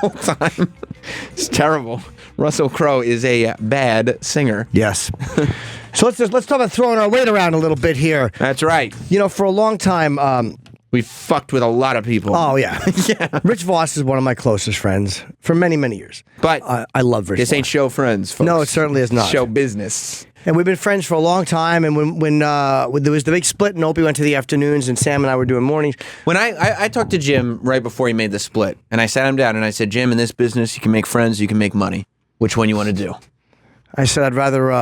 whole time. It's terrible. Russell Crowe is a bad singer. Yes. So let's talk about throwing our weight around a little bit here. That's right. You know, for a long time, we fucked with a lot of people. Oh, yeah. Yeah. Rich Voss is one of my closest friends for many, many years. But I love Rich this Voss. ain't show friends, folks. No, it certainly is not. Show business. And we've been friends for a long time. And when there was the big split and Opie went to the afternoons and Sam and I were doing mornings. When I talked to Jim right before he made the split, and I sat him down and I said, Jim, in this business, you can make friends, you can make money. Which one you want to do? I said, I'd rather...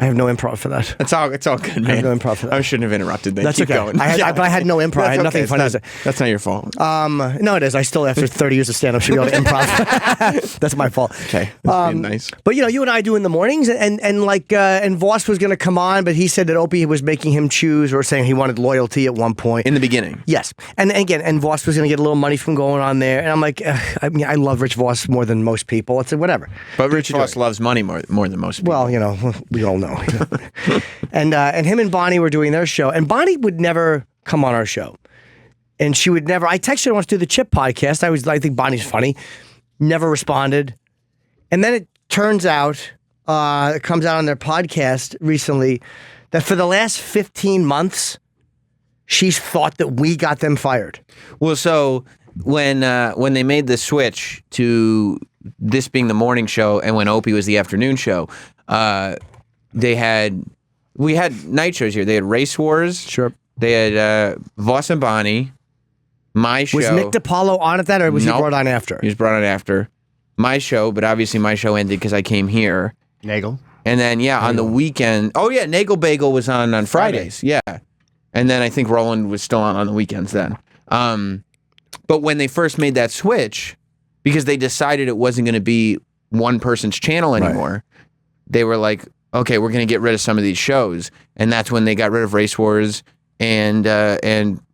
I have no improv for that. It's all good, man. I have no improv for that. I shouldn't have interrupted. Then That's keep okay. going. But I had no improv. I had nothing funny to say. That's not your fault. No, it is. I still, after 30 years of stand-up, should be able to improv. That's my fault. Okay, that's being nice. But you know, you and I do in the mornings, and Voss was going to come on, but he said that Opie was making him choose, or saying he wanted loyalty at one point In the beginning. Yes, and Voss was going to get a little money from going on there, and I'm like, I mean, I love Rich Voss more than most people. It's whatever. But Rich Voss loves money more than most people. Well, you know, we all know. And him and Bonnie were doing their show, and Bonnie would never come on our show, and she would never. I texted her once to do the Chip podcast. I think Bonnie's funny. Never responded, and then it turns out, it comes out on their podcast recently that for the last 15 months, she's thought that we got them fired. Well, so when they made the switch to this being the morning show, and when Opie was the afternoon show, we had night shows here. They had Race Wars. Sure. They had Voss and Bonnie. My show. Was Nick DiPaolo on at that, or was he brought on after? He was brought on after. My show, but obviously my show ended because I came here. Nagel. And then, on the weekend. Oh, yeah, Nagel Bagel was on Fridays. Yeah. And then I think Roland was still on the weekends then. But when they first made that switch, because they decided it wasn't going to be one person's channel anymore, they were like, okay, we're going to get rid of some of these shows. And that's when they got rid of Race Wars and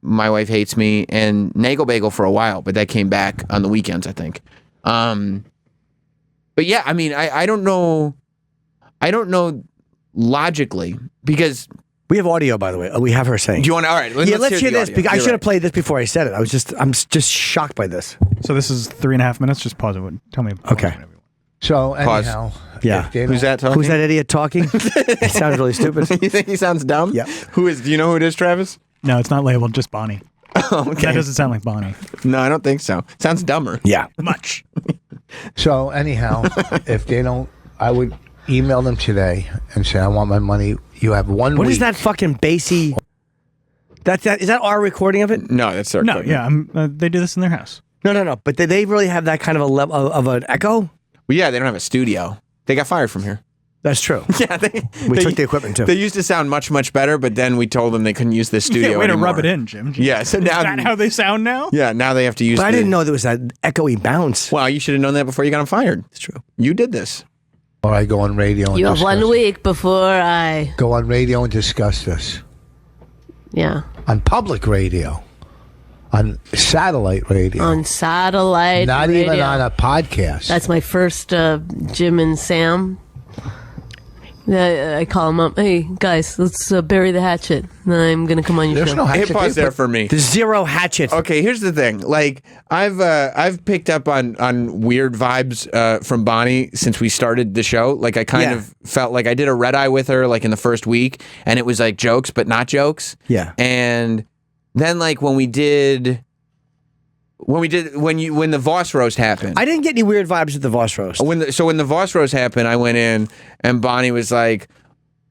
My Wife Hates Me and Nagel Bagel for a while, but that came back on the weekends, I think. But yeah, I mean, I don't know logically, because... We have audio, by the way. We have her saying. Do you want to? All right. Let's hear this. Because I should have played this before I said it. I'm just shocked by this. So this is 3.5 minutes. Just pause it. Tell me. Okay. So Pause. anyhow, Yeah. Who's that talking? Who's that idiot talking? He sounds really stupid. You think he sounds dumb? Yeah. Do you know who it is, Travis? No, it's not labeled. Just Bonnie. Oh, okay. That doesn't sound like Bonnie. No, I don't think so. Sounds dumber. Yeah. Much. So anyhow, if they don't, I would email them today and say, I want my money. You have 1 week. What is that fucking bassy? Is that our recording of it? No, that's our No, recording. yeah, they do this in their house. No. But they really have that kind of a level of an echo? Well, yeah, they don't have a studio. They got fired from here. That's true. Yeah, We took the equipment too. They used to sound much, much better, but then we told them they couldn't use this studio Way to anymore. rub it in, Jim. Yeah, so now Is that how they sound now? Yeah, now they have to use. But I didn't know there was that echoey bounce. Well, you should have known that before you got them fired. It's true. You did this. Or I go on radio and You have discuss 1 week before I... Go on radio and discuss this. Yeah. On public radio. On satellite radio. On satellite Not radio. even on a podcast. That's my first Jim and Sam. I call them up. Hey, guys, let's bury the hatchet. I'm going to come on your There's show. no Hit hatchet. pause there for me. There's zero hatchet. Okay, here's the thing. Like, I've picked up on weird vibes from Bonnie since we started the show. Like, I kind of felt like I did a red eye with her like in the first week, and it was like jokes but not jokes. Yeah. And then like when the Voss roast happened. I didn't get any weird vibes at the Voss roast. When the Voss roast happened, I went in and Bonnie was like,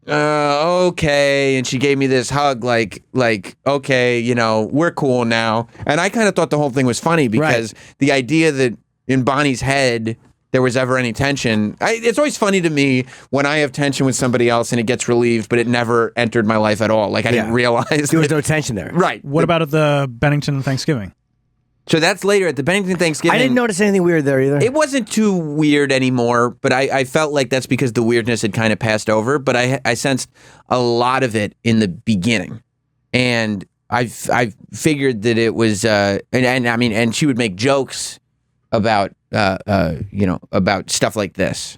okay, and she gave me this hug, like, okay, you know, we're cool now. And I kind of thought the whole thing was funny because the idea that in Bonnie's head there was ever any tension. It's always funny to me when I have tension with somebody else and it gets relieved, but it never entered my life at all. Like I didn't realize there was no tension there. Right. What about at the Bennington Thanksgiving? So that's later at the Bennington Thanksgiving. I didn't notice anything weird there either. It wasn't too weird anymore, but I felt like that's because the weirdness had kind of passed over. But I sensed a lot of it in the beginning, and I figured that it was and she would make jokes about about stuff like this.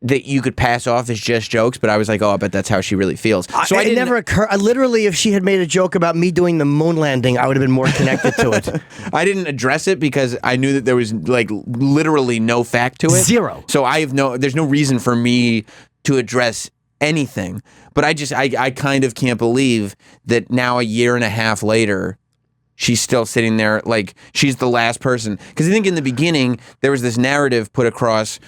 that you could pass off as just jokes, but I was like, oh, I bet that's how she really feels. So it never occurred. Literally, if she had made a joke about me doing the moon landing, I would have been more connected to it. I didn't address it because I knew that there was like literally no fact to it. Zero. So there's no reason for me to address anything. But I kind of can't believe that now a year and a half later, she's still sitting there like she's the last person. Because I think in the beginning, there was this narrative put across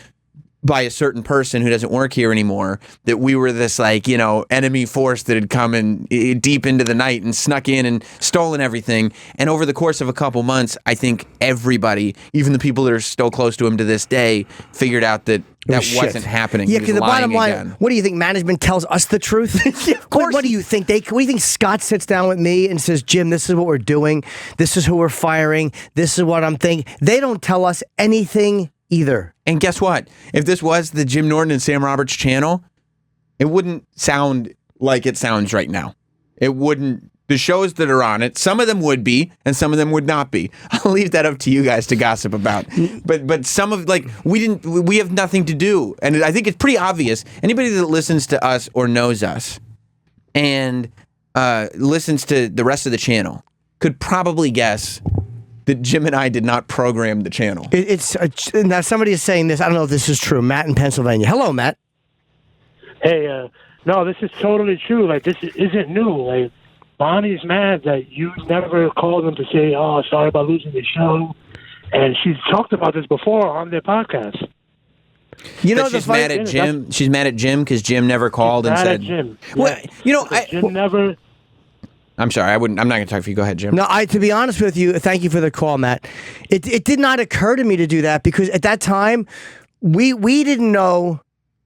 by a certain person who doesn't work here anymore, that we were this like, enemy force that had come in deep into the night and snuck in and stolen everything. And over the course of a couple months, I think everybody, even the people that are still close to him to this day, figured out that wasn't happening. Yeah, He because was the bottom lying line, again. what do you think? Management tells us the truth? Of course. What do you think? What do you think Scott sits down with me and says, Jim, this is what we're doing. This is who we're firing. This is what I'm thinking. They don't tell us anything either. And guess what? If this was the Jim Norton and Sam Roberts channel, it wouldn't sound like it sounds right now. It wouldn't. The shows that are on it, some of them would be, and some of them would not be. I'll leave that up to you guys to gossip about. But some of we have nothing to do, and I think it's pretty obvious. Anybody that listens to us or knows us, and listens to the rest of the channel, could probably guess that Jim and I did not program the channel. Now somebody is saying this. I don't know if this is true. Matt in Pennsylvania. Hello, Matt. Hey, no, this is totally true. Like, this isn't new. Like, Bonnie's mad that you never called them to say, oh, sorry about losing the show. And she's talked about this before on their podcast. She's mad at Jim. She's mad at Jim because Jim never called and said, Jim. Well, Jim never... I'm sorry, I'm not going to talk for you. Go ahead, Jim. No, to be honest with you, thank you for the call, Matt. It did not occur to me to do that because at that time, we didn't know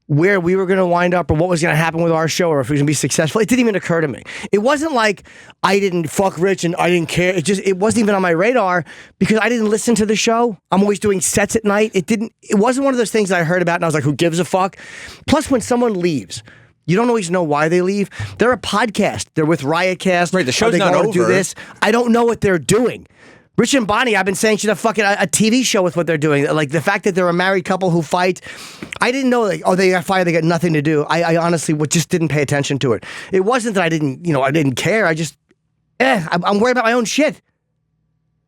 where we were going to wind up or what was going to happen with our show or if it was going to be successful. It didn't even occur to me. It wasn't like I didn't fuck Rich and I didn't care. It wasn't even on my radar because I didn't listen to the show. I'm always doing sets at night. It wasn't one of those things that I heard about and I was like, who gives a fuck? Plus, when someone leaves, you don't always know why they leave. They're a podcast. They're with Riotcast. Right, the show's they not going over. to do this. I don't know what they're doing. Rich and Bonnie, I've been saying should have fucking a TV show with what they're doing. Like the fact that they're a married couple who fight. I didn't know, like, oh, they got fired, they got nothing to do. I honestly just didn't pay attention to it. It wasn't that I didn't care. I just, I'm worried about my own shit.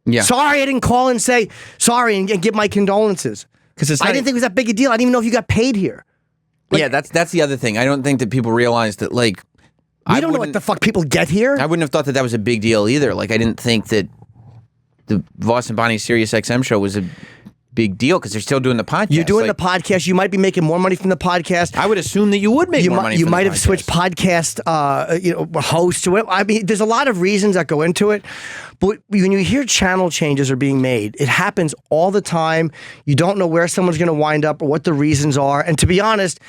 Yeah. Sorry, I didn't call and say sorry and give my condolences. Because I didn't think it was that big a deal. I didn't even know if you got paid here. Yeah, that's the other thing. I don't think that people realize that, like, I don't know what the fuck people get here. I wouldn't have thought that was a big deal either. Like, I didn't think that the Voss and Bonnie Sirius XM show was a big deal because they're still doing the podcast. You're doing the podcast. You might be making more money from the podcast. I would assume that you would make more money from the podcast. You might have switched podcast host to it. I mean, there's a lot of reasons that go into it. But when you hear channel changes are being made, it happens all the time. You don't know where someone's going to wind up or what the reasons are. And to be honest,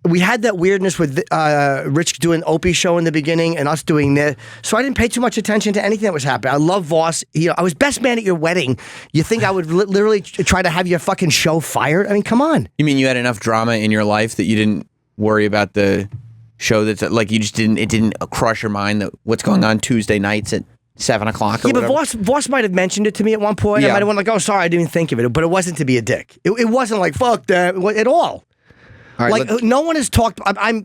we had that weirdness with Rich doing Opie's show in the beginning and us doing this. So I didn't pay too much attention to anything that was happening. I love Voss. I was best man at your wedding. You think I would literally try to have your fucking show fired? I mean, come on. You mean you had enough drama in your life that you didn't worry about the show that's like it didn't cross your mind that what's going on Tuesday nights at 7 o'clock or yeah, whatever? but Voss might have mentioned it to me at one point. Yeah. I might have went like, oh, sorry, I didn't even think of it. But it wasn't to be a dick. It wasn't like, fuck that at all. All right, like no one has talked. I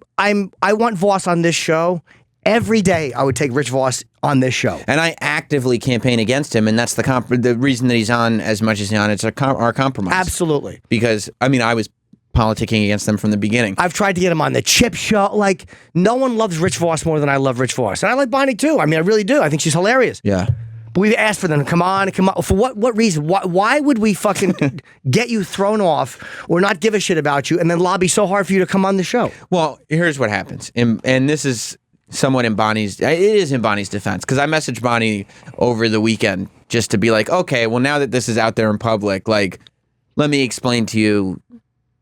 want Voss on this show every day. I would take Rich Voss on this show, and I actively campaign against him, and that's the reason that he's on as much as he's on. It's our compromise. Absolutely, because I mean I was politicking against them from the beginning. I've tried to get him on the Chip Show. Like no one loves Rich Voss more than I love Rich Voss, and I like Bonnie too. I mean, I really do. I think she's hilarious. Yeah. But we've asked for them to come on. For what reason? Why would we fucking get you thrown off or not give a shit about you and then lobby so hard for you to come on the show? Well, here's what happens. And this is somewhat in Bonnie's defense. Because I messaged Bonnie over the weekend just to be like, okay, well, now that this is out there in public, like, let me explain to you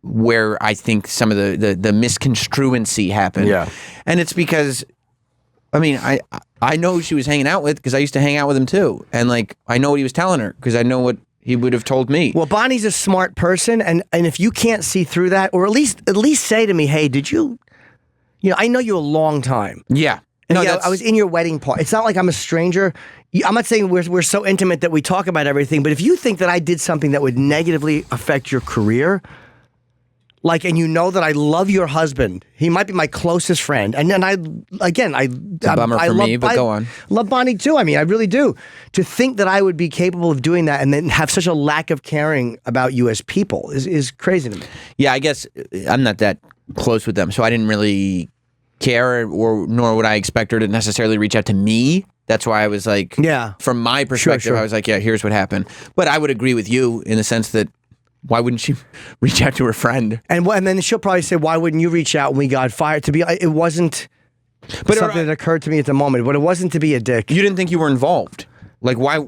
where I think some of the misconstruency happened. Yeah. And it's because, I mean, I know who she was hanging out with because I used to hang out with him too. And like, I know what he was telling her because I know what he would have told me. Well, Bonnie's a smart person. And if you can't see through that, or at least say to me, hey, did you I know you a long time. Yeah. And No, I was in your wedding party. It's not like I'm a stranger. I'm not saying we're so intimate that we talk about everything. But if you think that I did something that would negatively affect your career, like, and you know that I love your husband. He might be my closest friend. And then It's a bummer for me, but go on. Love Bonnie too. I mean, I really do. To think that I would be capable of doing that and then have such a lack of caring about you as people is crazy to me. Yeah, I guess I'm not that close with them, so I didn't really care, nor would I expect her to necessarily reach out to me. That's why I was like, Yeah. From my perspective, Sure. I was like, yeah, here's what happened. But I would agree with you in the sense that why wouldn't she reach out to her friend? And then she'll probably say, "Why wouldn't you reach out when we got fired?" It wasn't something that occurred to me at the moment, but it wasn't to be a dick. You didn't think you were involved. Like why?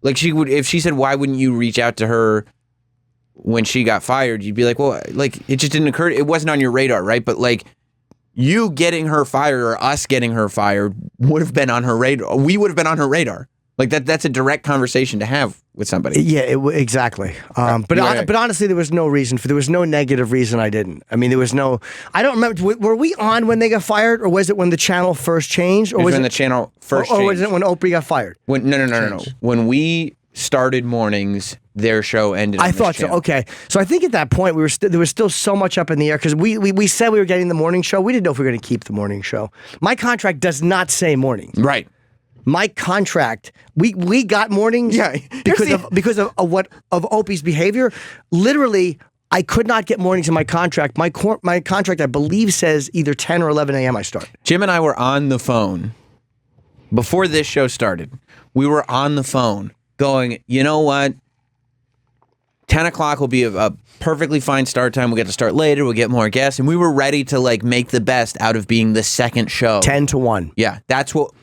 Like she would, if she said, "Why wouldn't you reach out to her when she got fired?" You'd be like, "Well, like it just didn't occur. It wasn't on your radar, right?" But like you getting her fired or us getting her fired would have been on her radar. We would have been on her radar. Like that's a direct conversation to have with somebody. Yeah, exactly. But honestly, there was no reason there was no negative reason I didn't. I mean, there was no. I don't remember. Were we on when they got fired, or was it when the channel first changed, or was when the channel first changed? Or was it when Oprah got fired? No. When we started mornings, their show ended. I thought so. Okay, so I think at that point there was still so much up in the air because we said we were getting the morning show. We didn't know if we were going to keep the morning show. My contract does not say mornings. Right. My contract, we got mornings because of Opie's behavior. Literally, I could not get mornings in my contract. My contract, I believe, says either 10 or 11 a.m. I start. Jim and I were on the phone before this show started. We were on the phone going, you know what? 10 o'clock will be a perfectly fine start time. We'll get to start later. We'll get more guests. And we were ready to like make the best out of being the second show. 10 to 1. Yeah, that's what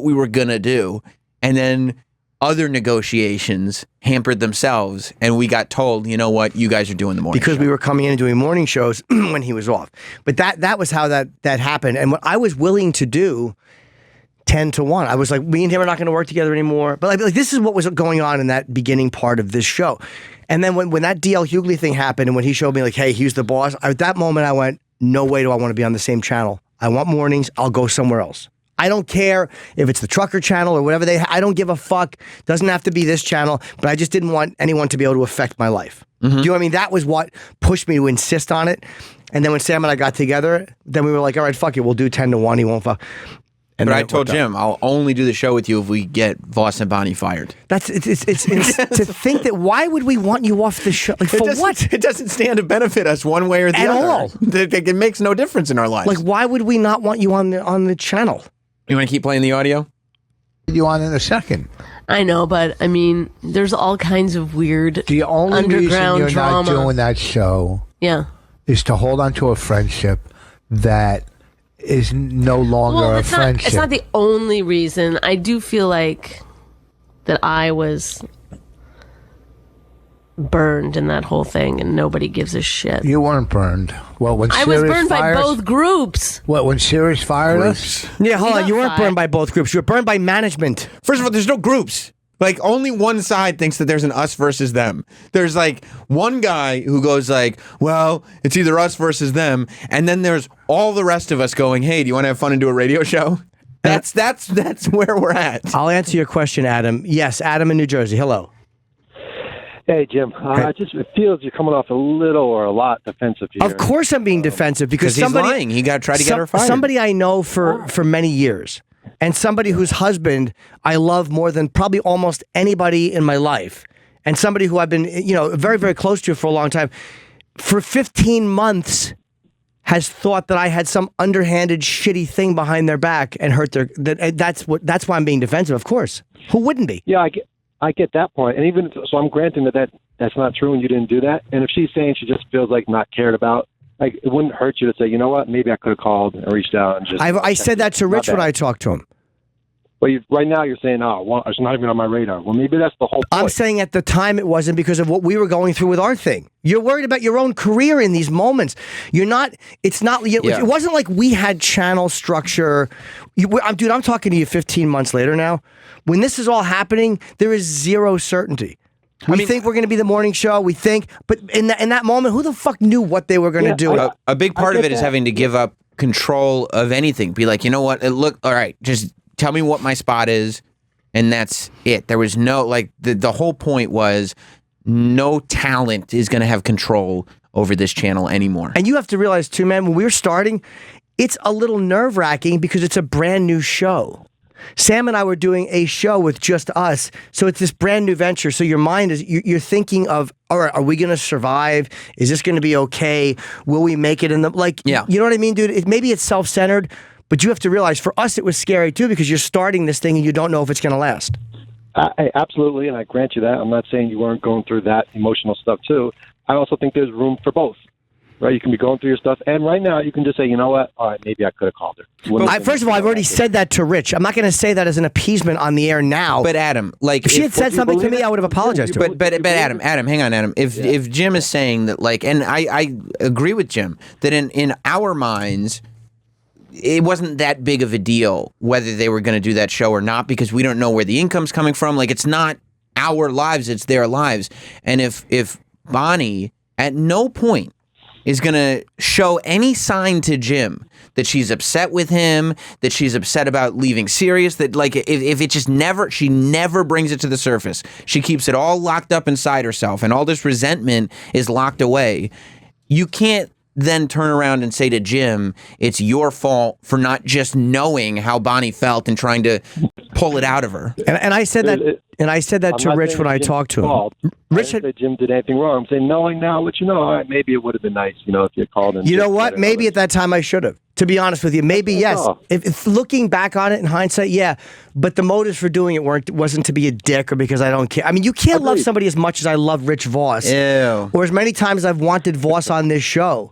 we were going to do. And then other negotiations hampered themselves. And we got told, you know what, you guys are doing the morning because show. we were coming in and doing morning shows when he was off. But that was how that happened. And what I was willing to do 10 to 1. I was like, me and him are not going to work together anymore. But like this is what was going on in that beginning part of this show. And then when that DL Hughley thing happened and when he showed me like, hey, he's the boss, at that moment I went, no way do I want to be on the same channel. I want mornings. I'll go somewhere else. I don't care if it's the Trucker channel or whatever I don't give a fuck. Doesn't have to be this channel, but I just didn't want anyone to be able to affect my life. Do you know what I mean? That was what pushed me to insist on it. And then when Sam and I got together, then we were like, all right, fuck it. We'll do 10 to 1. He won't fuck. But I told Jim, I'll only do the show with you if we get Voss and Bonnie fired. It's to think that why would we want you off the show? Like for what? It doesn't stand to benefit us one way or the At other. all. It makes no difference in our lives. Like why would we not want you on the channel? You want to keep playing the audio? You on in a second. I know, but I mean, there's all kinds of weird The only reason underground you're drama. not doing that show is to hold on to a friendship that is no longer a friendship. It's not the only reason. I do feel like that I was burned in that whole thing and nobody gives a shit. You weren't burned. Well, when I Sirius was burned by both groups. What, when Sirius fired us? Yeah, hold on. got You weren't fired. burned by both groups. You were burned by management. First of all, there's no groups. Like, only one side thinks that there's an us versus them. There's, like, one guy who goes like, well, it's either us versus them. And then there's all the rest of us going, hey, do you want to have fun and do a radio show? That's where we're at. I'll answer your question, Adam. Yes, Adam in New Jersey. Hello. Hey, Jim. It feels you're coming off a little or a lot defensive here. Of course I'm being defensive because He's somebody lying. He got tried to get her fired. Somebody I know for many years. And somebody whose husband I love more than probably almost anybody in my life. And somebody who I've been, very, very close to for a long time. For 15 months has thought that I had some underhanded, shitty thing behind their back and hurt their. That's why I'm being defensive. Of course, who wouldn't be? Yeah, I get that point, and even so, I'm granting that's not true, and you didn't do that. And if she's saying she just feels like not cared about, like it wouldn't hurt you to say, you know what, maybe I could have called and reached out and just. I said that to Rich when I talked to him. But right now you're saying, it's not even on my radar. Well, maybe that's the whole point. I'm saying at the time it wasn't because of what we were going through with our thing. You're worried about your own career in these moments. You're not, it's not, it wasn't like we had channel structure. Dude, I'm talking to you 15 months later now. When this is all happening, there is zero certainty. We think we're going to be the morning show. We think, but in that moment, who the fuck knew what they were going to do? A big part of it is having to give up control of anything. Be like, you know what? All right, just tell me what my spot is, and that's it. There was no, the whole point was no talent is going to have control over this channel anymore. And you have to realize too, man, when we were starting, it's a little nerve-wracking because it's a brand new show. Sam and I were doing a show with just us, so it's this brand new venture. So your mind is, you're thinking of, all right, are we going to survive? Is this going to be okay? Will we make it in the, like, Yeah. You know what I mean, dude? Maybe it's self-centered, but you have to realize for us it was scary too because you're starting this thing and you don't know if it's going to last. Absolutely, and I grant you that. I'm not saying you weren't going through that emotional stuff too. I also think there's room for both. Right, you can be going through your stuff, and right now you can just say, you know what? All right, maybe I could have called her. First of all, I've already said that to Rich. I'm not going to say that as an appeasement on the air now. But Adam, like, if she had said something to me, I would have apologized to her. But Adam, hang on, Adam. If Jim is saying that, like, and I agree with Jim that in our minds, it wasn't that big of a deal whether they were going to do that show or not because we don't know where the income's coming from. Like, it's not our lives; it's their lives. And if Bonnie at no point is going to show any sign to Jim that she's upset with him, that she's upset about leaving Sirius, that, like, if it just never, she never brings it to the surface. She keeps it all locked up inside herself, and all this resentment is locked away. You can't then turn around and say to Jim, it's your fault for not just knowing how Bonnie felt and trying to pull it out of her. And I said that, to Rich when I talked to him. Rich said Jim did anything wrong. I'm saying knowing now what you know, all right, maybe it would have been nice, if you called and. You know what? Maybe at that time I should have. To be honest with you, maybe yes. If looking back on it in hindsight, yeah. But the motives for doing it wasn't to be a dick or because I don't care. I mean, you can't love somebody as much as I love Rich Voss, or as many times as I've wanted Voss on this show.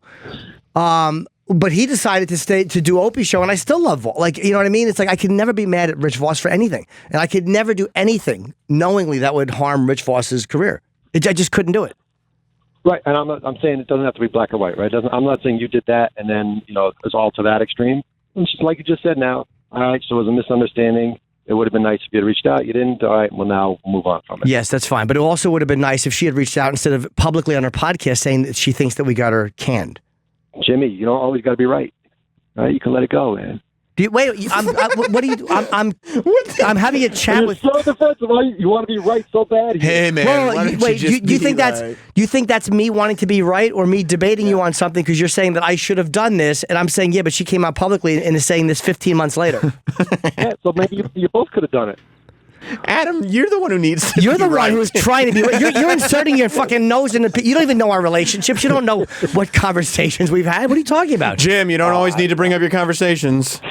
But he decided to do Opie's show, and I still love Voss. Like, you know what I mean? It's like I could never be mad at Rich Voss for anything, and I could never do anything knowingly that would harm Rich Voss's career. I just couldn't do it. Right, and I'm saying it doesn't have to be black or white, right? I'm not saying you did that and then it's all to that extreme. It's just like you just said now. All right, so it was a misunderstanding. It would have been nice if you had reached out. You didn't. All right, well, now we'll move on from it. Yes, that's fine. But it also would have been nice if she had reached out instead of publicly on her podcast saying that she thinks that we got her canned. Jimmy, you don't always got to be right. All right, you can let it go, man. What do you? I'm having a chat with. You're so defensive. You want to be right so bad. Hey man, well, wait. Do you think that's me wanting to be right, or me debating you on something because you're saying that I should have done this, and I'm saying yeah, but she came out publicly and is saying this 15 months later. Yeah, so maybe you both could have done it. Adam, you're the one who needs to You're be the right. one who's trying to be right. You're inserting your fucking nose in the. You don't even know our relationships. You don't know what conversations we've had. What are you talking about, Jim? You don't always need to bring up your conversations.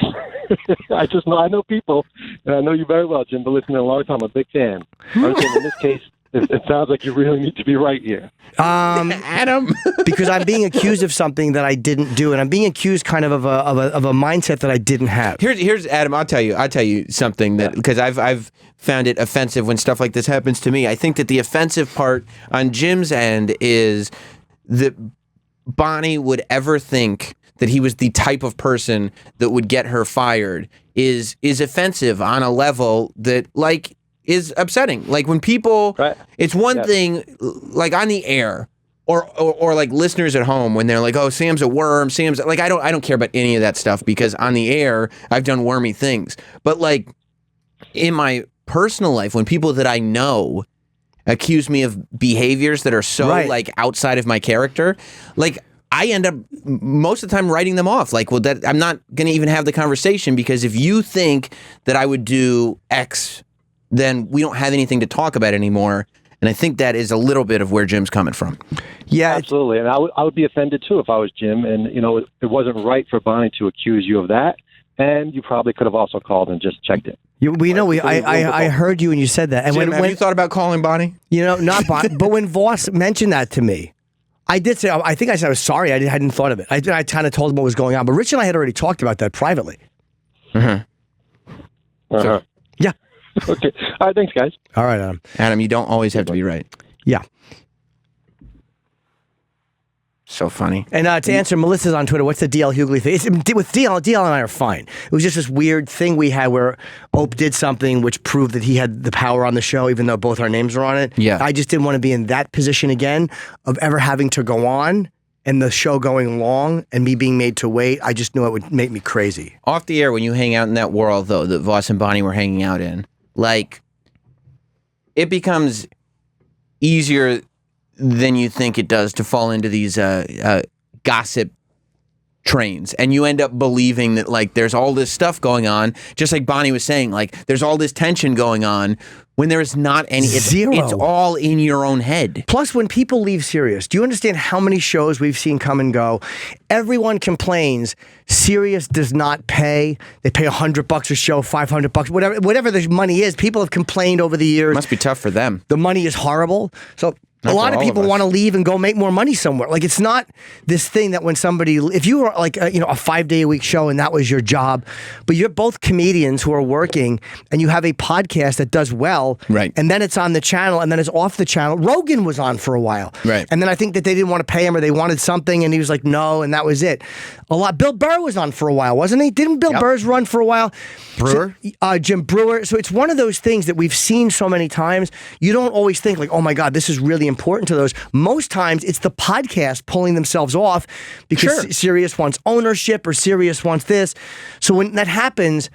I know people, and I know you very well, Jim. But listening a long time, I'm a big fan. I'm saying in this case, it sounds like you really need to be right here. Adam, because I'm being accused of something that I didn't do, and I'm being accused kind of a mindset that I didn't have. Here's Adam. I'll tell you something that because I've found it offensive when stuff like this happens to me. I think that the offensive part on Jim's end is that Bonnie would ever think that he was the type of person that would get her fired is offensive on a level that like is upsetting. Like when people, it's one thing like on the air or like listeners at home when they're like, oh, Sam's a worm. Sam's like, I don't care about any of that stuff because on the air I've done wormy things. But like in my personal life, when people that I know accuse me of behaviors that are so like outside of my character, like I end up most of the time writing them off. Like, well, that I'm not going to even have the conversation because if you think that I would do X, then we don't have anything to talk about anymore. And I think that is a little bit of where Jim's coming from. Yeah, absolutely. And I would be offended too if I was Jim. And it wasn't right for Bonnie to accuse you of that. And you probably could have also called and just checked it. I heard you when you said that. And Jim, have you thought about calling Bonnie? Not Bonnie, but when Voss mentioned that to me, I did say, I think I said I was sorry. I hadn't thought of it. I kind of told him what was going on. But Rich and I had already talked about that privately. Uh-huh. Uh-huh. Yeah. Okay. All right. Thanks, guys. All right, Adam. Adam, you don't always have to be right. Yeah. So funny. And to answer, Melissa's on Twitter, what's the DL Hughley thing? With DL and I are fine. It was just this weird thing we had where Ope did something which proved that he had the power on the show, even though both our names are on it. Yeah. I just didn't want to be in that position again of ever having to go on and the show going long and me being made to wait. I just knew it would make me crazy. Off the air, when you hang out in that world, though, that Voss and Bonnie were hanging out in, like, it becomes easier than you think it does to fall into these gossip trains, and you end up believing that like there's all this stuff going on, just like Bonnie was saying, like there's all this tension going on when there is not any. Zero. It's all in your own head. Plus, when people leave Sirius, do you understand how many shows we've seen come and go? Everyone complains Sirius does not pay. They pay $100 a show, $500, whatever the money is. People have complained over the years. Must be tough for them. The money is horrible. So a lot of people want to leave and go make more money somewhere. Like, it's not this thing that when somebody, if you were like a 5-day-a-week show and that was your job, but you're both comedians who are working and you have a podcast that does well, right? And then it's on the channel and then it's off the channel. Rogan was on for a while, right? And then I think that they didn't want to pay him or they wanted something and he was like, no, and that was it. Bill Burr was on for a while, wasn't he? Didn't Bill Burr's run for a while? Brewer? So, Jim Brewer. So it's one of those things that we've seen so many times. You don't always think like, oh my God, this is really important to those. Most times it's the podcast pulling themselves off because Sirius wants ownership or Sirius wants this. So when that happens,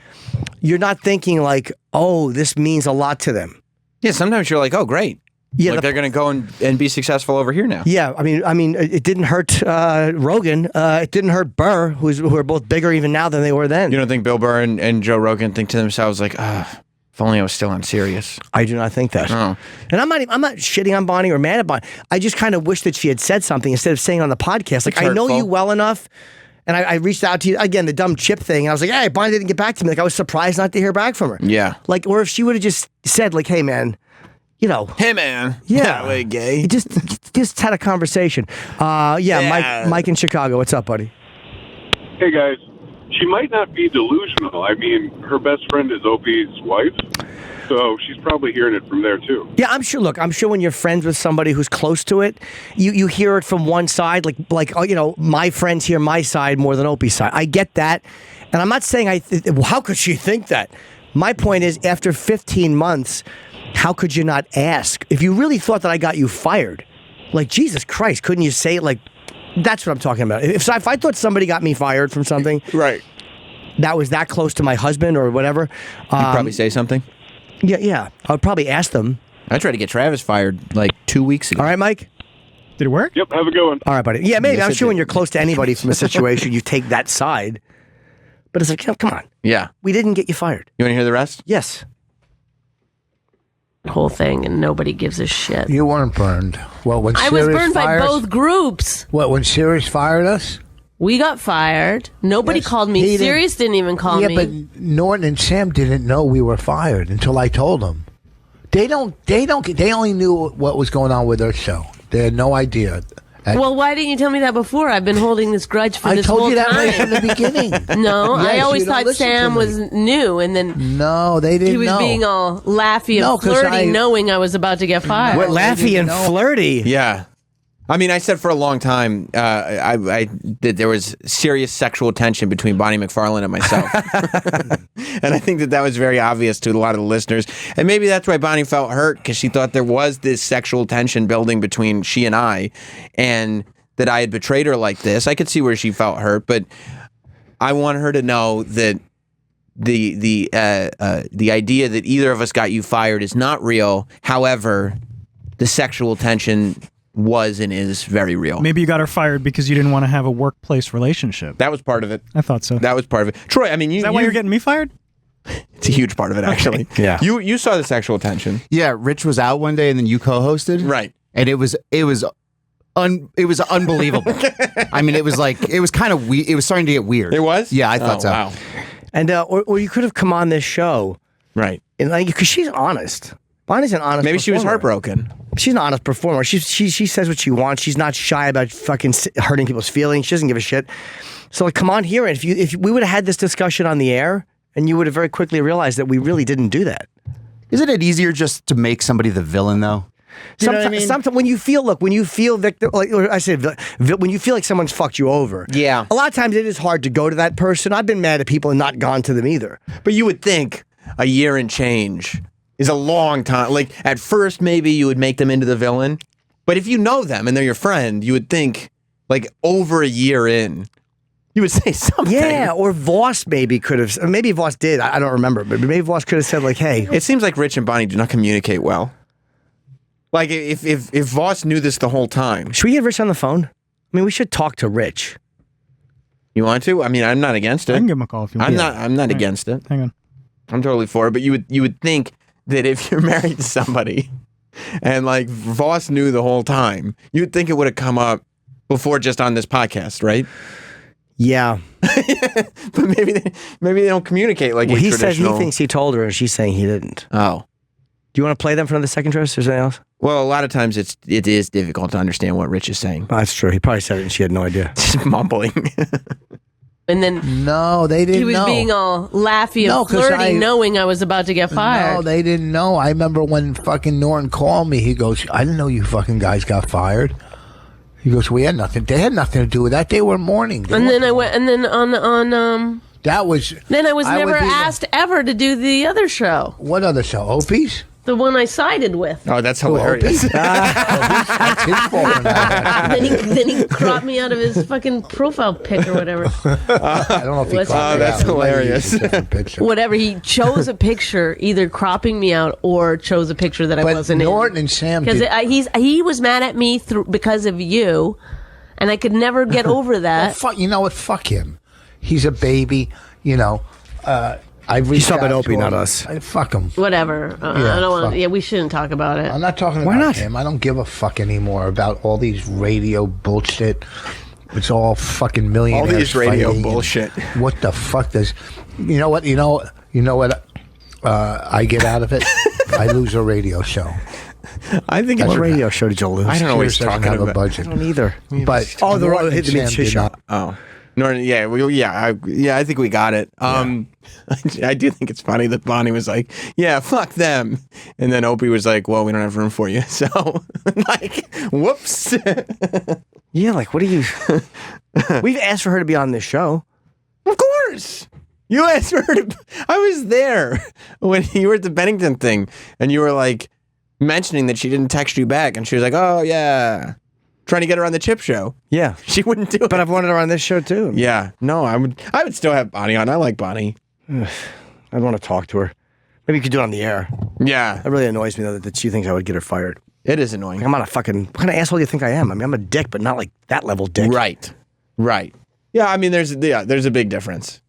you're not thinking like, oh, this means a lot to them. Yeah, sometimes you're like, oh, great. Yeah, like they're going to go and be successful over here now. Yeah, I mean, it didn't hurt Rogan. It didn't hurt Burr, who are both bigger even now than they were then. You don't think Bill Burr and Joe Rogan think to themselves like, if only I was still on Sirius. I do not think that. Oh. And I'm not shitting on Bonnie or mad at Bonnie. I just kind of wish that she had said something instead of saying on the podcast. Like, I know you well enough. And I reached out to you, again, the dumb chip thing. And I was like, hey, Bonnie didn't get back to me. Like, I was surprised not to hear back from her. Yeah. Like, or if she would have just said, like, hey, man, hey, man. Yeah. Way gay. Just had a conversation. Mike in Chicago. What's up, buddy? Hey, guys. She might not be delusional. I mean, her best friend is Opie's wife, so she's probably hearing it from there, too. Yeah, I'm sure. Look, I'm sure when you're friends with somebody who's close to it, you hear it from one side, like my friends hear my side more than Opie's side. I get that. And I'm not saying how could she think that? My point is, after 15 months, how could you not ask? If you really thought that I got you fired, like, Jesus Christ, couldn't you say it like... That's what I'm talking about. If I thought somebody got me fired from something, right, that was that close to my husband or whatever, you'd probably say something. Yeah, I would probably ask them. I tried to get Travis fired like 2 weeks ago. All right, Mike. Did it work? Yep. Have a good one. All right, buddy. Yeah, maybe. Yes, I'm sure when did. you're close to anybody from a situation, you take that side. But it's like, come on. Yeah. We didn't get you fired. You want to hear the rest? Yes. Whole thing, and nobody gives a shit. You weren't burned. Well, when I was Sirius burned by fired us- both groups. What, when Sirius fired us? We got fired. Nobody Yes, called he me. didn't- Sirius didn't even call Yeah, me. but Norton and Sam didn't know we were fired until I told them. They only knew what was going on with their show. They had no idea. Well, why didn't you tell me that before? I've been holding this grudge for I this told whole you that time. right from the beginning. No, I Yes, always you don't thought listen to Sam me. was new, and then No, they didn't he was know. being all laughy No, and 'cause flirty, I- knowing I was about to get fired. What, laughy and flirty? Yeah. I mean, I said for a long time that there was serious sexual tension between Bonnie McFarlane and myself. And I think that was very obvious to a lot of the listeners. And maybe that's why Bonnie felt hurt, because she thought there was this sexual tension building between she and I, and that I had betrayed her like this. I could see where she felt hurt, but I want her to know that the idea that either of us got you fired is not real. However, the sexual tension was and is very real. Maybe you got her fired because you didn't want to have a workplace relationship. That was part of it. I thought so. That was part of it. Troy, I mean, Is that why you're getting me fired? It's a huge part of it, actually. Yeah. You saw the sexual tension. Yeah, Rich was out one day and then you co-hosted. Right. And it was unbelievable. I mean, it was kind of weird. It was starting to get weird. It was? Yeah, I thought so. Wow. And or you could have come on this show, Right. and because she's honest. Bonnie's an honest. Maybe she was performer. heartbroken. She's an honest performer. She says what she wants. She's not shy about fucking hurting people's feelings. She doesn't give a shit. So like, come on here. And if we would have had this discussion on the air, and you would have very quickly realized that we really didn't do that. Isn't it easier just to make somebody the villain, though? You know what I mean? Sometimes when you feel victim, like or I said, when you feel like someone's fucked you over. Yeah. A lot of times it is hard to go to that person. I've been mad at people and not gone to them either. But you would think a year and change is a long time. Like, at first, maybe you would make them into the villain. But if you know them and they're your friend, you would think, like, over a year in, you would say something. Yeah, or Voss maybe could have. Maybe Voss did. I don't remember. But maybe Voss could have said, like, hey. It seems like Rich and Bonnie do not communicate well. Like if Voss knew this the whole time. Should we get Rich on the phone? I mean, we should talk to Rich. You want to? I mean, I'm not against it. I can give him a call if you want. I'm not against it. Hang on. I'm totally for it. But you would think that if you're married to somebody and like Voss knew the whole time, you'd think it would have come up before just on this podcast, right? Yeah. But maybe they don't communicate like he traditional. says he thinks he told her, and she's saying he didn't. Oh. Do you want to play them for another second, Tris? Is there anything else? Well, a lot of times it is difficult to understand what Rich is saying. Oh, that's true. He probably said it and she had no idea. Just mumbling. And then No, they didn't he was know. being all laughy and No, 'cause flirty, knowing I was about to get fired. No, they didn't know. I remember when fucking Norton called me. He goes, "I didn't know you fucking guys got fired." He goes, "We had nothing. They had nothing to do with that. They were mourning." And then I went, and then on That was. then I was I never would be the- asked ever to do the other show, What other show? Opie's? the one I sided with. Oh, that's hilarious. That's his fault. then he cropped me out of his fucking profile pic or whatever. I don't know if he What's- caught Oh, it that's out. He might have hilarious. used a different picture. Whatever, he chose a picture, either cropping me out or chose a picture that I But wasn't Norton and Sam Because did. he was mad at me because of you, and I could never get over Well, that. fuck, you know what? Fuck him. He's a baby. You know. I've reached talking out about to Opie, him. not us. Fuck him. Whatever. Yeah, I don't want. fuck. Yeah, we shouldn't talk about it. I'm not talking Why about not? him. I don't give a fuck anymore about all these radio bullshit. It's all fucking millionaires. All these radio fighting and bullshit. What the fuck does? You know what? You know what? I get out of it. I lose a radio show. I think What it's radio show did you lose? I don't know what he's Cheers doesn't talking have a about. budget. I don't either. But Oh, the Norton hit the and meat Sam did shop. not. Oh. Norton, I think we got it. I do think it's funny that Bonnie was like, yeah, fuck them. And then Opie was like, well, we don't have room for you. So, like, whoops. Yeah, like, what do you... We've asked for her to be on this show. Of course. You asked her to... I was there when you were at the Bennington thing, and you were like mentioning that she didn't text you back, and she was like, oh, yeah. Trying to get her on the Chip Show. Yeah. She wouldn't do it. But I've wanted her on this show, too. Yeah. No, I would still have Bonnie on. I like Bonnie. I want to talk to her. Maybe you could do it on the air. Yeah. That really annoys me, though, that she thinks I would get her fired. It is annoying. I'm not a fucking... What kind of asshole do you think I am? I mean, I'm a dick, but not like that level dick. Right. Yeah, I mean, there's a big difference.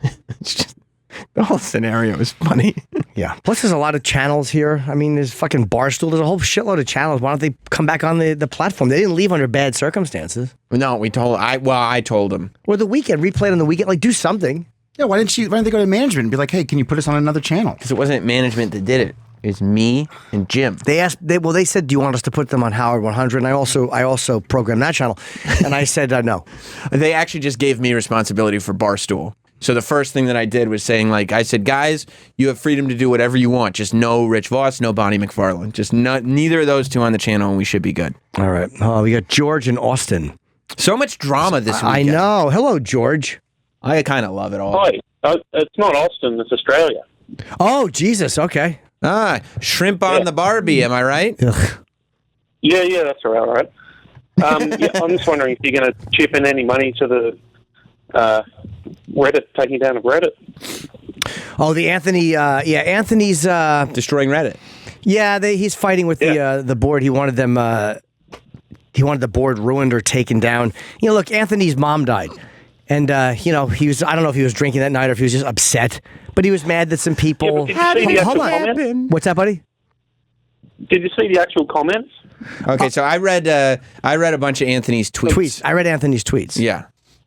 It's just, the whole scenario is funny. Yeah. Plus, there's a lot of channels here. I mean, there's fucking Barstool. There's a whole shitload of channels. Why don't they come back on the platform? They didn't leave under bad circumstances. No, I told him. Or the weekend. Replay it on the weekend. Like, do something. Yeah, why didn't they go to management and be like, hey, can you put us on another channel? Because it wasn't management that did it. It was me and Jim. They said, do you want us to put them on Howard 100? And I also programmed that channel. And I said, no. They actually just gave me responsibility for Barstool. So the first thing that I did was saying, like, I said, guys, you have freedom to do whatever you want. Just no Rich Voss, no Bonnie McFarlane. Just neither of those two on the channel, and we should be good. All right. We got George and Austin. So much drama this weekend. I know. Hello, George. I kind of love it all. Hi. It's not Austin, it's Australia. Oh, Jesus. Okay. Shrimp on the Barbie, am I right? Ugh. Yeah, that's all right. I'm just wondering if you're going to chip in any money to the Reddit, taking down of Reddit. Oh, the Anthony. Anthony's destroying Reddit. Yeah, he's fighting with the board. He wanted them. He wanted the board ruined or taken down. You know, look, Anthony's mom died, and he was. I don't know if he was drinking that night or if he was just upset, but he was mad that some people. Yeah, did you see the actual Hold on. comments? What's that, buddy? Did you see the actual comments? Okay, so I read a bunch of Anthony's tweets. I read Anthony's tweets. Yeah.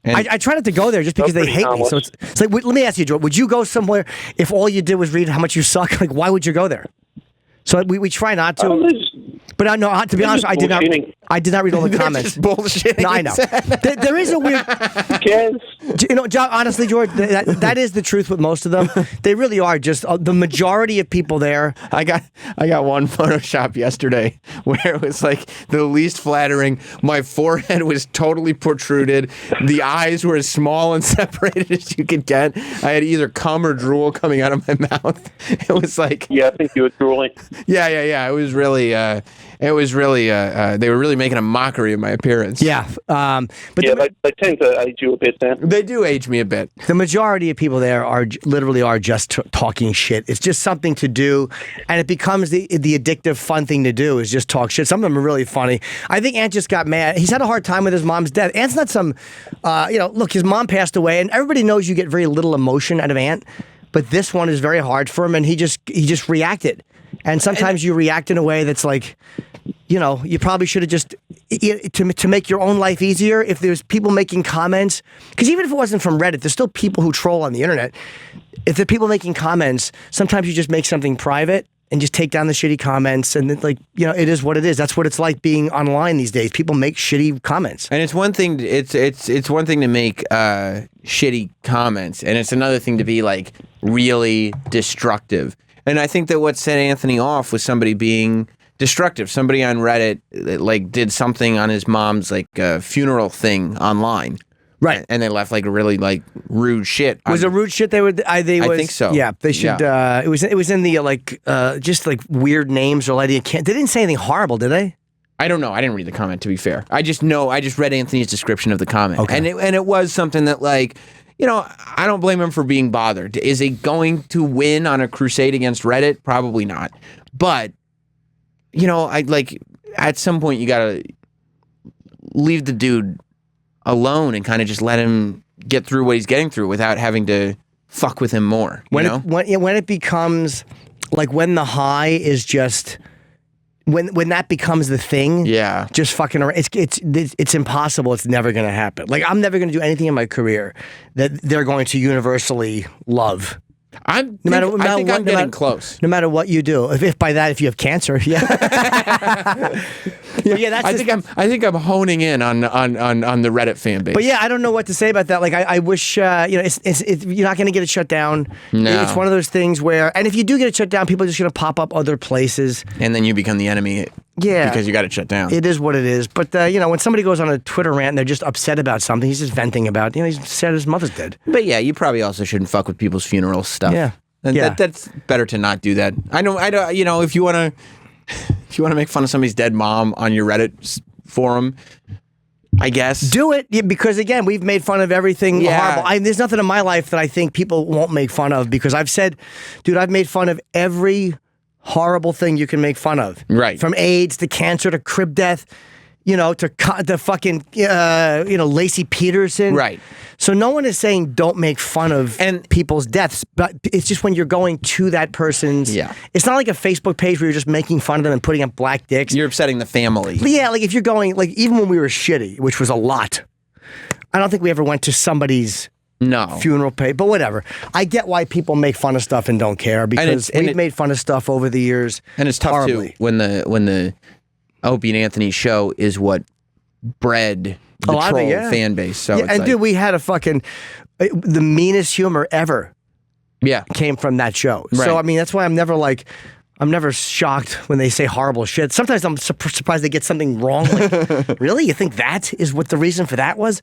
I try not to go there just because they hate me. So it's like, let me ask you, Joe, would you go somewhere if all you did was read how much you suck? Like, why would you go there? So we try not to. But no, to be honest, I did not read all the comments. Just bullshit. No, I know. There is a weird. You know, honestly, George, that is the truth with most of them. They really are just the majority of people there. I got one Photoshop yesterday where it was like the least flattering. My forehead was totally protruded. The eyes were as small and separated as you could get. I had either cum or drool coming out of my mouth. It was like. Yeah, I think you were drooling. Yeah. It was really. They were really really making a mockery of my appearance. Yeah. But they tend to age you a bit then. They do age me a bit. The majority of people there are literally just talking shit. It's just something to do, and it becomes the addictive, fun thing to do is just talk shit. Some of them are really funny. I think Ant just got mad. He's had a hard time with his mom's death. Ant's not some, look, his mom passed away, and everybody knows you get very little emotion out of Ant, but this one is very hard for him, and he just reacted. And sometimes you react in a way that's like, you probably should have just, to make your own life easier, if there's people making comments, because even if it wasn't from Reddit, there's still people who troll on the internet. If there are people making comments, sometimes you just make something private and just take down the shitty comments, and it is what it is. That's what it's like being online these days. People make shitty comments. And it's one thing, it's one thing to make shitty comments, and it's another thing to be like really destructive. And I think that what set Anthony off was somebody being destructive. Somebody on Reddit like did something on his mom's like funeral thing online, right? And they left like a really like rude shit. Was it rude shit? I think so. Yeah, they should. Yeah. It was in the just like weird names or like they didn't say anything horrible, did they? I don't know. I didn't read the comment, to be fair. I just read Anthony's description of the comment, okay. and it was something that like. I don't blame him for being bothered. Is he going to win on a crusade against Reddit? Probably not. But, I like at some point you gotta leave the dude alone and kind of just let him get through what he's getting through without having to fuck with him more. When it becomes like when the high is just. When that becomes the thing, yeah, just fucking around. It's impossible. It's never going to happen. Like I'm never going to do anything in my career that they're going to universally love. I think I'm getting close. No matter what you do, if by that if you have cancer, yeah, I think I'm honing in on the Reddit fan base. But yeah, I don't know what to say about that. Like I wish it's you're not going to get it shut down. No. It's one of those things where, and if you do get it shut down, people are just going to pop up other places, and then you become the enemy. Yeah, because you got it shut down. It is what it is. But when somebody goes on a Twitter rant and they're just upset about something, he's just venting about. He's sad his mother's dead. But yeah, you probably also shouldn't fuck with people's funeral stuff. Yeah, that's better to not do that. I don't. If you want to make fun of somebody's dead mom on your Reddit forum, I guess do it. Yeah, because again, we've made fun of everything horrible. There's nothing in my life that I think people won't make fun of because I've said, dude, I've made fun of every horrible thing you can make fun of. Right. From AIDS to cancer to crib death, to fucking, Lacey Peterson. Right. So no one is saying don't make fun of people's deaths, but it's just when you're going to that person's. Yeah. It's not like a Facebook page where you're just making fun of them and putting up black dicks. You're upsetting the family. But yeah, like if you're going, like even when we were shitty, which was a lot, I don't think we ever went to somebody's funeral page, but whatever. I get why people make fun of stuff and don't care because we've made fun of stuff over the years. And it's tough horribly. too when the Opie and Anthony show is what bred the troll fan base. So and dude, we had the meanest humor ever. Yeah, came from that show. Right. So I mean, that's why I'm never shocked when they say horrible shit. Sometimes I'm surprised they get something wrong. Like, really? You think that is what the reason for that was?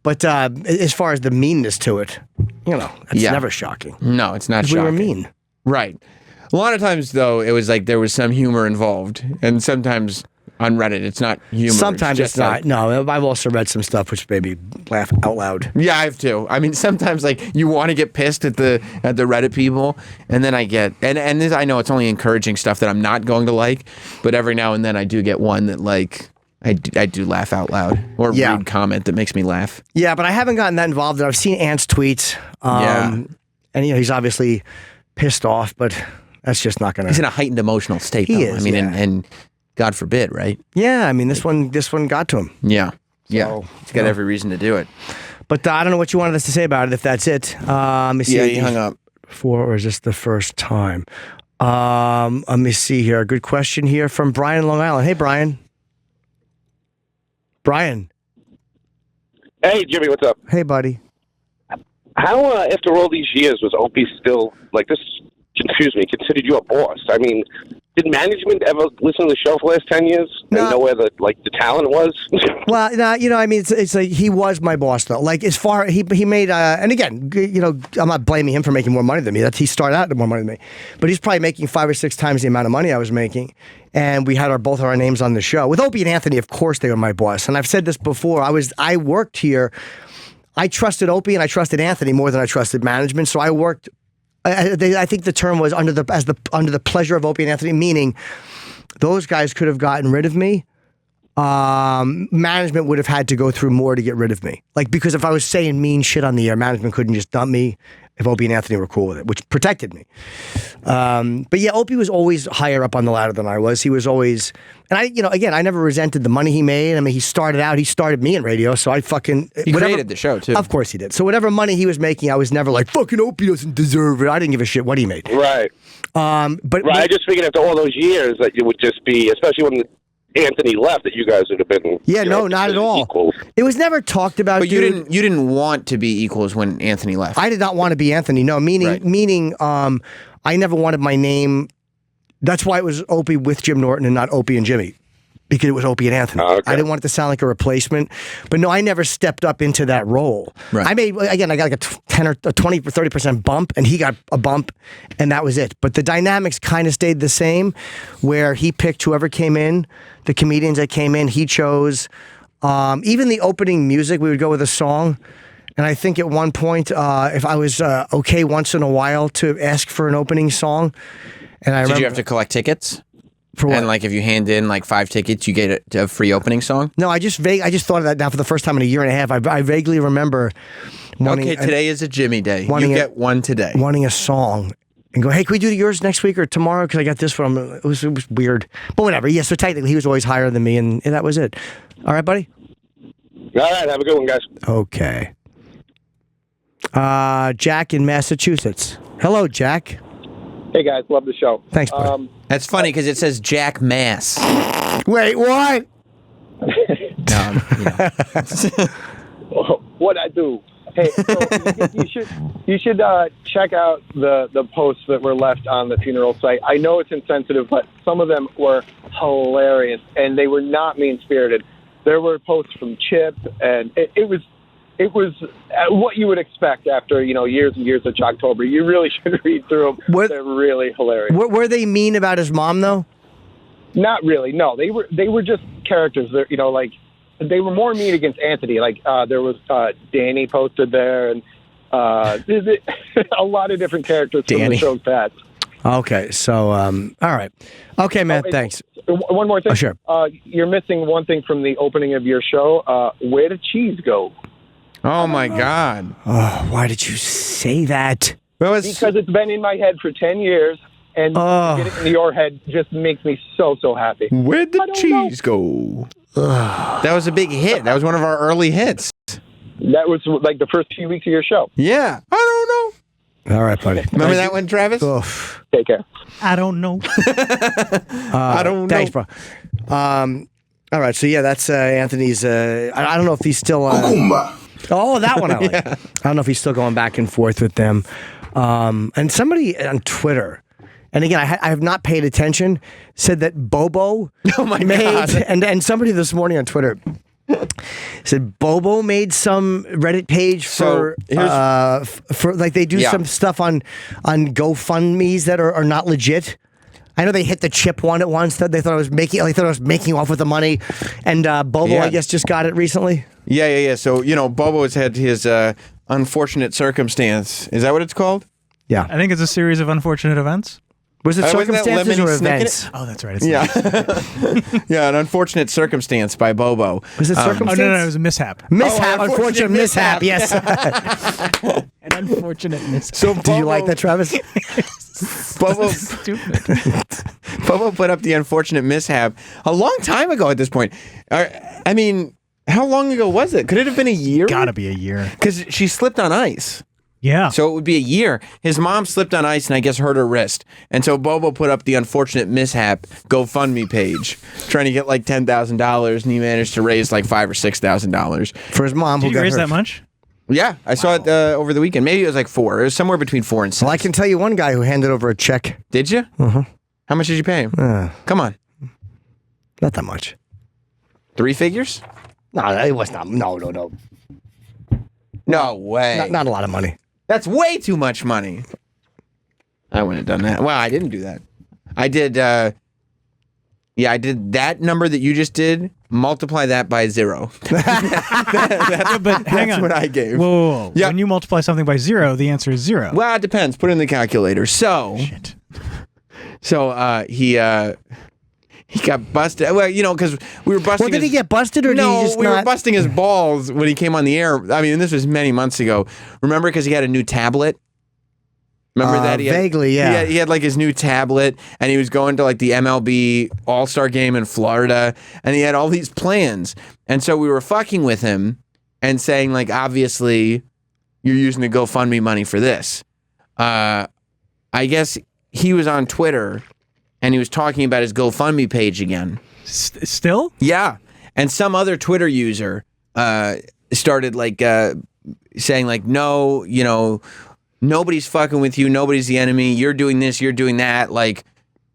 But as far as the meanness to it, it's never shocking. No, it's not shocking. We were mean. Right. A lot of times, though, it was like there was some humor involved. And sometimes on Reddit, it's not humor. Sometimes it's not. No, I've also read some stuff which made me laugh out loud. Yeah, I have too. I mean, sometimes like you want to get pissed at the Reddit people, and then I get and this, I know it's only encouraging stuff that I'm not going to like, but every now and then I do get one that like I do laugh out loud or rude comment that makes me laugh. Yeah, but I haven't gotten that involved. I've seen Ant's tweets. And he's obviously pissed off, but that's just not going to. He's in a heightened emotional state. He though. is. I mean, and God forbid, right? Yeah, I mean this one got to him. Yeah. So, he's got every reason to do it. But I don't know what you wanted us to say about it. If that's it, let me see. Yeah, you hung up. Or is this the first time? Let me see here. A good question here from Brian, Long Island. Hey, Brian. Brian. Hey, Jimmy, what's up? Hey, buddy. How, after all these years, was Opie still, like this, considered you a boss? I mean, Did management ever listen to the show for the last 10 years No. and know where the talent was? Well, no, I mean, it's like he was my boss though. Like as far he made, and again, I'm not blaming him for making more money than me. He started out with more money than me, but he's probably making 5 or 6 times the amount of money I was making. And we had both our names on the show. With Opie and Anthony, of course, they were my boss. And I've said this before. I worked here. I trusted Opie and I trusted Anthony more than I trusted management. So I worked. I think the term was under the pleasure of Opie and Anthony, meaning those guys could have gotten rid of me. Management would have had to go through more to get rid of me. Like, because if I was saying mean shit on the air, management couldn't just dump me if Opie and Anthony were cool with it, which protected me. But yeah, Opie was always higher up on the ladder than I was. He was always, and I never resented the money he made. I mean, he started me in radio, so I fucking... He created the show, too. Of course he did. So whatever money he was making, I was never like, fucking Opie doesn't deserve it. I didn't give a shit what he made. Right. But I just figured after all those years that you would just be, especially when Anthony left, that you guys would have been... Yeah, no, not at all. Equals. It was never talked about, But dude. you didn't want to be equals when Anthony left. I did not want to be Anthony. No, meaning, I never wanted my name. That's why it was Opie with Jim Norton and not Opie and Jimmy, because it was Opie and Anthony. Oh, okay. I didn't want it to sound like a replacement. But no, I never stepped up into that role. Right. I got like a 10 or 20 or 30% bump, and he got a bump, and that was it. But the dynamics kind of stayed the same, where he picked whoever came in, the comedians that came in, he chose. Even the opening music, we would go with a song. And I think at one point, if I was okay once in a while to ask for an opening song, and I Did remember, you have to collect tickets? For what? And like if you hand in like 5 tickets, you get a free opening song? No, I just thought of that now for the first time in a year and a half. I vaguely remember wanting, Okay, today is a Jimmy day. You get one today. wanting a song. And go, hey, can we do yours next week or tomorrow? Because I got this from. It was weird, but whatever. Yeah, so technically he was always higher than me, and that was it. All right, buddy. All right, have a good one, guys. Okay. Jack in Massachusetts. Hello, Jack. Hey guys, love the show. Thanks, buddy. That's funny because it says Jack Mass. Wait, what? No, What I do? Hey, so you should check out the posts that were left on the funeral site. I know it's insensitive, but some of them were hilarious, and they were not mean spirited. There were posts from Chip, and it was what you would expect after years and years of Chalktober. You really should read through them. They're really hilarious. Were they mean about his mom though? Not really. No, they were just characters. They're, like they were more mean against Anthony. Like there was Danny posted there, and a lot of different characters from the show's past. Okay, so all right, okay, man. Thanks. One more thing. Oh, sure. You're missing one thing from the opening of your show. Where did cheese go? Oh my God! Oh, why did you say that? Because it's been in my head for 10 years, and to get it into your head just makes me so happy. Where'd the cheese go? That was a big hit. That was one of our early hits. That was like the first few weeks of your show. Yeah. I don't know. All right, buddy. Remember that one, Travis? Take care. I don't know. I don't know. Thanks, bro. All right, so yeah, that's Anthony's. I don't know if he's still. Oh, that one I like. I don't know if he's still going back and forth with them. And somebody on Twitter, and again, I have not paid attention, said that Bobo God. And somebody this morning on Twitter said Bobo made some Reddit page for like they do some stuff on GoFundMe's that are not legit. I know they hit the chip one at once. They thought I was making off with the money, and Bobo, I guess, just got it recently. Yeah. So Bobo has had his unfortunate circumstance. Is that what it's called? Yeah, I think it's a series of unfortunate events. Was it circumstances or events? Oh, that's right. It's yeah, an unfortunate circumstance by Bobo. Was it circumstance? No, it was a mishap. Unfortunate mishap. Yes. An unfortunate mishap. So did you like that, Travis? Bobo, stupid. Bobo put up the unfortunate mishap a long time ago at this point. I mean, how long ago was it? Could it have been a year? Gotta be a year. Because she slipped on ice. Yeah. So it would be a year. His mom slipped on ice and I guess hurt her wrist. And so Bobo put up the unfortunate mishap GoFundMe page, trying to get like $10,000, and he managed to raise like $5,000 or $6,000 for his mom. Did you raise that much? Yeah, I saw it over the weekend. Maybe it was like 4. It was somewhere between 4 and 6. Well, I can tell you one guy who handed over a check. Did you? Uh-huh. How much did you pay him? Come on. Not that much. 3 figures? No, it was not. No. No way. Not a lot of money. That's way too much money. I wouldn't have done that. Well, I didn't do that. I did, I did that number that you just did, multiply that by 0. But hang on. That's what I gave. Whoa. Yeah. When you multiply something by 0, the answer is 0. Well, it depends. Put it in the calculator. So, Shit. He got busted. Well, because we were busting. Well, did he get busted or did he just we were busting his balls when he came on the air. I mean, this was many months ago. Remember, because he had a new tablet. Remember that? Vaguely, yeah. He had like his new tablet, and he was going to like the MLB All-Star game in Florida, and he had all these plans. And so we were fucking with him and saying, like, obviously, you're using the GoFundMe money for this. I guess he was on Twitter, and he was talking about his GoFundMe page again. Still? Yeah. And some other Twitter user started like saying like, no, nobody's fucking with you. Nobody's the enemy. You're doing this. You're doing that. Like,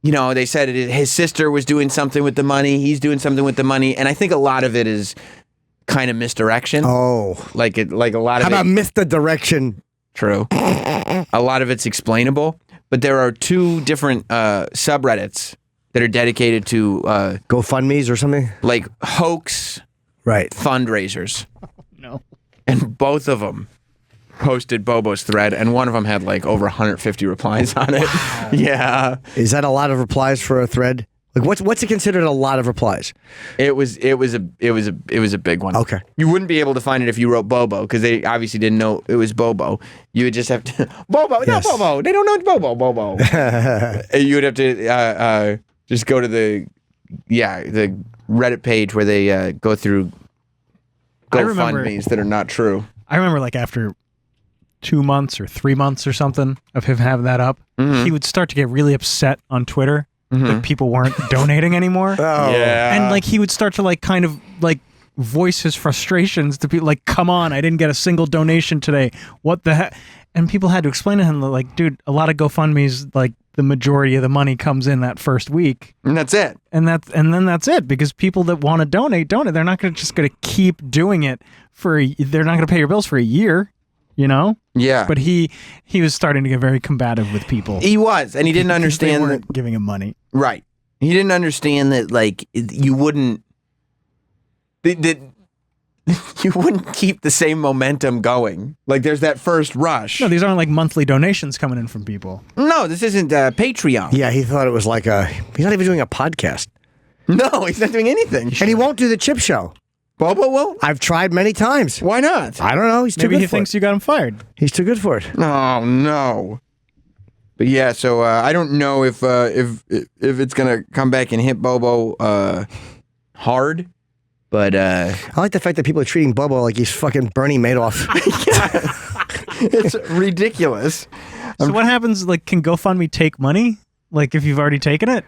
they said his sister was doing something with the money. He's doing something with the money. And I think a lot of it is kind of misdirection. Oh. Like a lot of How about misdirection? True. A lot of it's explainable. But there are 2 different subreddits that are dedicated to GoFundMes or something? Like hoax fundraisers. No. And both of them posted Bobo's thread, and one of them had like over 150 replies on it. Wow. Yeah. Is that a lot of replies for a thread? Like what's it considered a lot of replies? It was a big one. Okay. You wouldn't be able to find it if you wrote Bobo, because they obviously didn't know it was Bobo. You would just have to Bobo, yes. No Bobo. They don't know it's Bobo. You would have to just go to the Reddit page where they go through GoFundMes that are not true. I remember like after 2 months or 3 months or something of him having that up, he would start to get really upset on Twitter that people weren't donating anymore. Oh. Yeah. And like he would start to like kind of like voice his frustrations to people like, come on, I didn't get a single donation today. What the heck? And people had to explain to him like, dude, a lot of GoFundMes, like the majority of the money comes in that first week. And that's it. And then that's it, because people that want to donate. They're not just going to keep doing it they're not going to pay your bills for a year, Yeah. But he was starting to get very combative with people. He was, and he didn't understand they weren't giving him money. Right. He didn't understand that like you wouldn't that you wouldn't keep the same momentum going. Like there's that first rush. No, these aren't like monthly donations coming in from people. No, this isn't Patreon. Yeah, he thought it was like he's not even doing a podcast. No, he's not doing anything. And he won't do the chip show. Bobo won't? I've tried many times. Why not? I don't know. He's too Maybe good he for thinks it. you got him fired. He's too good for it. Oh no. But yeah, so I don't know if it's gonna come back and hit Bobo hard, but I like the fact that people are treating Bobo like he's fucking Bernie Madoff. it's ridiculous. So what happens? Like, can GoFundMe take money? Like, if you've already taken it?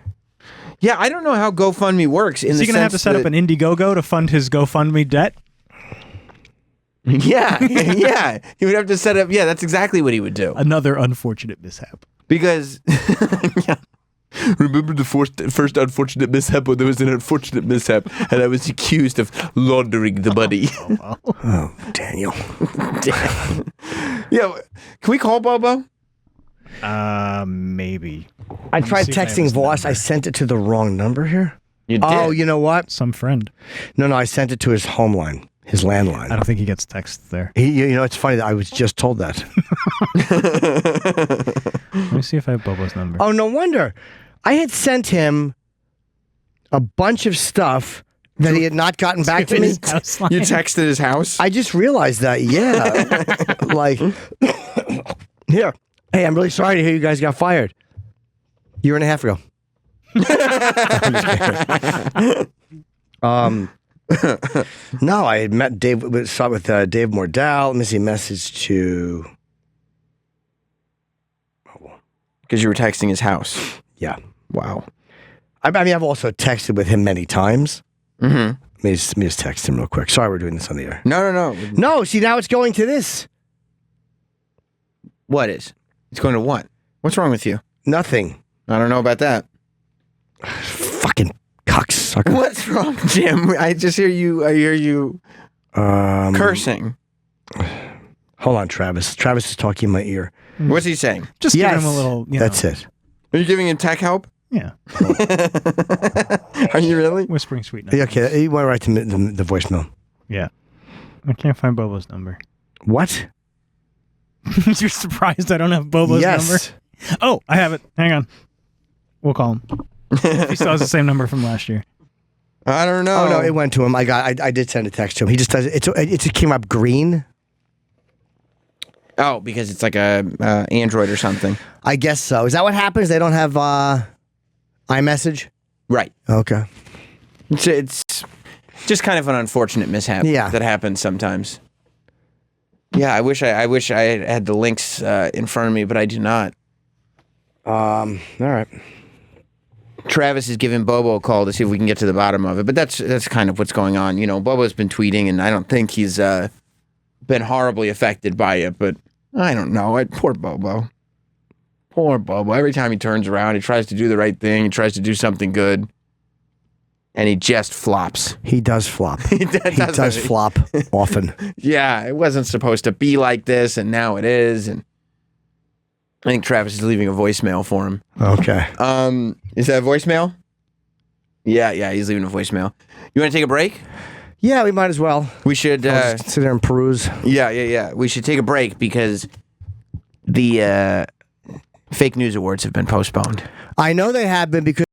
Yeah, I don't know how GoFundMe works. Is he going to have to set up an Indiegogo to fund his GoFundMe debt? Yeah, yeah. He would have to set up. Yeah, that's exactly what he would do. Another unfortunate mishap. Because, yeah. Remember the first unfortunate mishap when there was an unfortunate mishap and I was accused of laundering the money. Oh, Daniel. Yeah, can we call Bobo? Maybe. I tried texting Voss. I sent it to the wrong number here. You did? Oh, you know what? Some friend. No, I sent it to his home line, his landline. I don't think he gets texts there. It's funny that I was just told that. Let me see if I have Bobo's number. Oh, no wonder. I had sent him a bunch of stuff that he had not gotten back to me. You texted his house? I just realized that, yeah. Like, here. Hey, I'm really sorry to hear you guys got fired. Year and a half ago. No, I had met Dave. Saw it with Dave Mordell. Let me see. Message to. Because you were texting his house. Yeah. Wow. I mean, I've also texted with him many times. Mm-hmm. Let me just text him real quick. Sorry, we're doing this on the air. No. No, see, now it's going to this. What is? It's going to what? What's wrong with you? Nothing. I don't know about that. Fucking cocksucker. What's wrong, Jim? I just hear you. I hear you cursing. Hold on, Travis. Travis is talking in my ear. What's he saying? Just give him a little. That's it. Are you giving him tech help? Yeah. Are you really? Whispering sweetness. Yeah, okay, he went right to the voicemail. Yeah. I can't find Bobo's number. What? You're surprised I don't have Bobo's number? Oh, I have it. Hang on. We'll call him. He still has the same number from last year. I don't know. Oh no, it went to him. I did send a text to him. He just does it. It came up green. Oh, because it's like a Android or something. I guess so. Is that what happens? They don't have iMessage? Right. Okay. It's just kind of an unfortunate mishap that happens sometimes. Yeah, I wish I had the links in front of me, but I do not. All right. Travis is giving Bobo a call to see if we can get to the bottom of it, but that's kind of what's going on. You know, Bobo's been tweeting, and I don't think he's been horribly affected by it, but I don't know. Poor Bobo. Poor Bobo. Every time he turns around, he tries to do the right thing. He tries to do something good, and he just flops. He does flop. he does flop often. Yeah, it wasn't supposed to be like this, and now it is. And I think Travis is leaving a voicemail for him. Okay. Is that a voicemail? Yeah, he's leaving a voicemail. You want to take a break? Yeah, we might as well. We should I'll just sit there and peruse. Yeah. We should take a break because the fake news awards have been postponed. I know they have been because